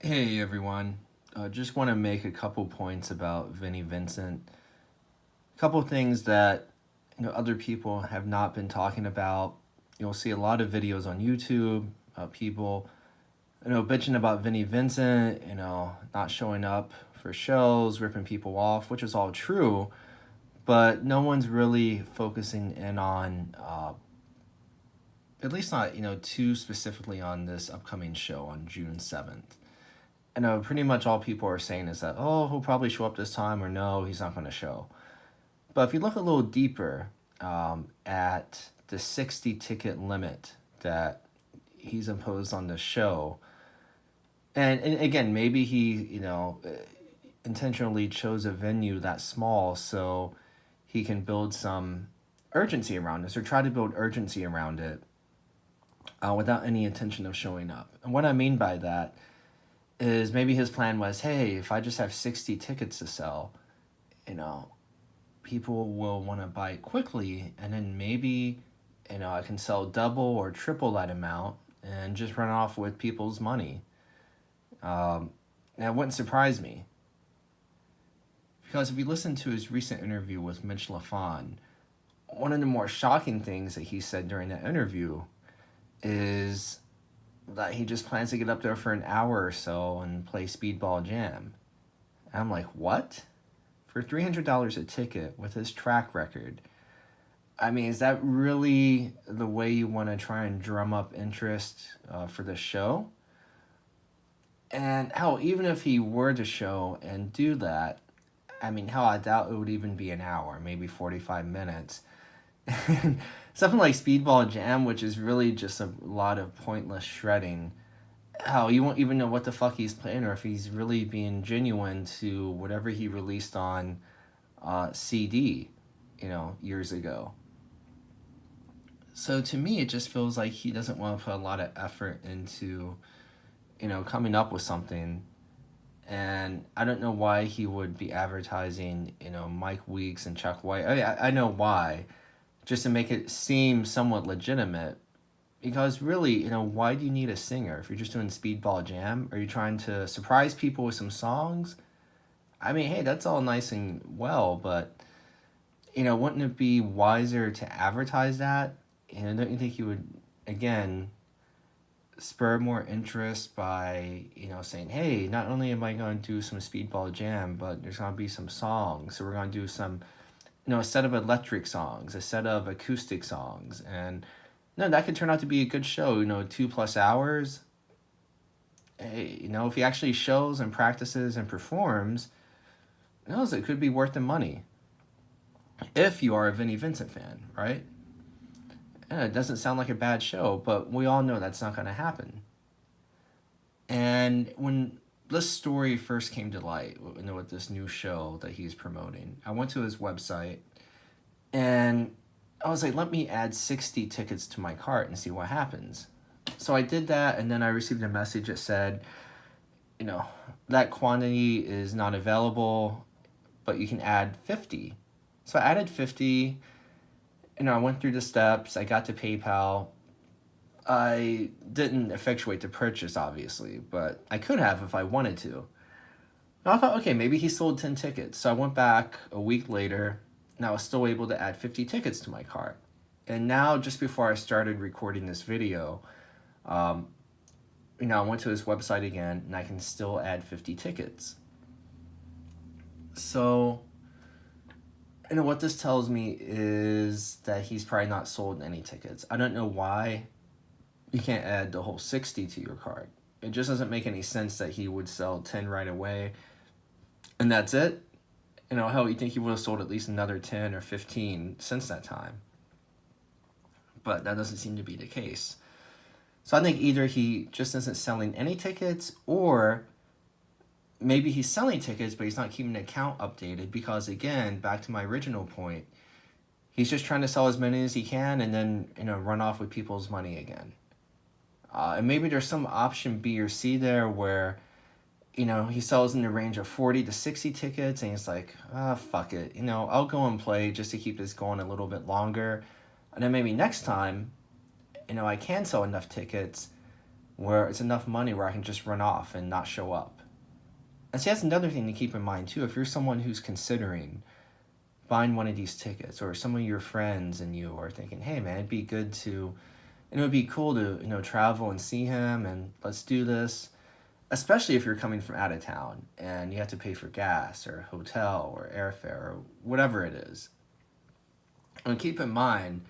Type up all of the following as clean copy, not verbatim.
Hey everyone, just want to make a couple points about Vinnie Vincent. A couple things that other people have not been talking about. You'll see a lot of videos on YouTube, people bitching about Vinnie Vincent, not showing up for shows, ripping people off, which is all true, but no one's really focusing in on, at least not too specifically on this upcoming show on June 7th. I know pretty much all people are saying is that, oh, he'll probably show up this time, or no, he's not going to show. But if you look a little deeper at the 60 ticket limit that he's imposed on the show, and again, maybe he, intentionally chose a venue that small so he can build some urgency around this or try to build urgency around it without any intention of showing up. And what I mean by that is maybe his plan was, hey, if I just have 60 tickets to sell, you know, people will want to buy it quickly, and then maybe, I can sell double or triple that amount and just run off with people's money. That wouldn't surprise me. Because if you listen to his recent interview with Mitch LaFon, one of the more shocking things that he said during that interview is that he just plans to get up there for an hour or so and play Speedball Jam. And I'm like, what? For $300 a ticket with his track record. I mean, is that really the way you want to try and drum up interest for the show? And hell, even if he were to show and do that, I mean, hell, I doubt it would even be an hour, maybe 45 minutes. Something like Speedball Jam, which is really just a lot of pointless shredding. Hell, you won't even know what the fuck he's playing or if he's really being genuine to whatever he released on CD, years ago. So to me, it just feels like he doesn't want to put a lot of effort into, coming up with something. And I don't know why he would be advertising, Mike Weeks and Chuck White. I know why, just to make it seem somewhat legitimate. Because really, why do you need a singer if you're just doing Speedball Jam? Are you trying to surprise people with some songs? I mean, hey, that's all nice and well, but, wouldn't it be wiser to advertise that? Don't you think you would, again, spur more interest by, saying, hey, not only am I going to do some Speedball Jam, but there's going to be some songs. So we're going to do some, a set of electric songs, a set of acoustic songs, and no, that could turn out to be a good show. 2+ hours. Hey, if he actually shows and practices and performs, who knows, it could be worth the money. If you are a Vinnie Vincent fan, right? And it doesn't sound like a bad show, but we all know that's not going to happen. And when this story first came to light, with this new show that he's promoting, I went to his website and I was like, let me add 60 tickets to my cart and see what happens. So I did that, and then I received a message that said, that quantity is not available, but you can add 50. So I added 50. I went through the steps. I got to PayPal. I didn't effectuate the purchase, obviously, but I could have if I wanted to. And I thought, okay, maybe he sold 10 tickets. So I went back a week later, and I was still able to add 50 tickets to my cart. And now, just before I started recording this video, I went to his website again, and I can still add 50 tickets. So, what this tells me is that he's probably not sold any tickets. I don't know why you can't add the whole 60 to your cart. It just doesn't make any sense that he would sell 10 right away, and that's it. Hell, you think he would have sold at least another 10 or 15 since that time. But that doesn't seem to be the case. So I think either he just isn't selling any tickets, or maybe he's selling tickets, but he's not keeping the account updated because, again, back to my original point, he's just trying to sell as many as he can and then, run off with people's money again. And maybe there's some option B or C there where, he sells in the range of 40 to 60 tickets, and he's like, fuck it. I'll go and play just to keep this going a little bit longer. And then maybe next time, I can sell enough tickets where it's enough money where I can just run off and not show up. And see, that's another thing to keep in mind too. If you're someone who's considering buying one of these tickets, or some of your friends and you are thinking, hey man, it'd be good to, and it would be cool to, travel and see him and let's do this. Especially if you're coming from out of town and you have to pay for gas or hotel or airfare or whatever it is. And keep in mind,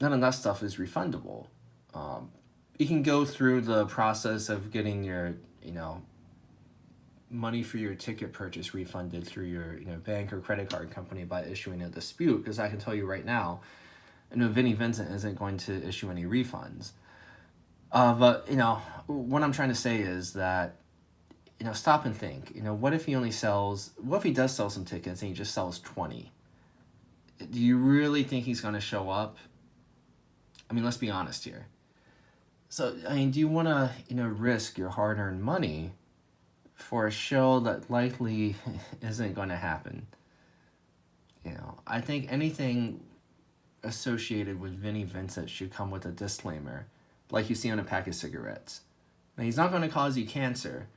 none of that stuff is refundable. You can go through the process of getting your, money for your ticket purchase refunded through your, bank or credit card company by issuing a dispute. Because I can tell you right now, Vinnie Vincent isn't going to issue any refunds. But, what I'm trying to say is that, stop and think. What if he does sell some tickets and he just sells 20? Do you really think he's going to show up? I mean, let's be honest here. So, do you want to, risk your hard-earned money for a show that likely isn't going to happen? I think anything associated with Vinnie Vincent should come with a disclaimer, like you see on a pack of cigarettes. Now, he's not going to cause you cancer,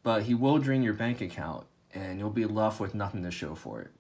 but he will drain your bank account, and you'll be left with nothing to show for it.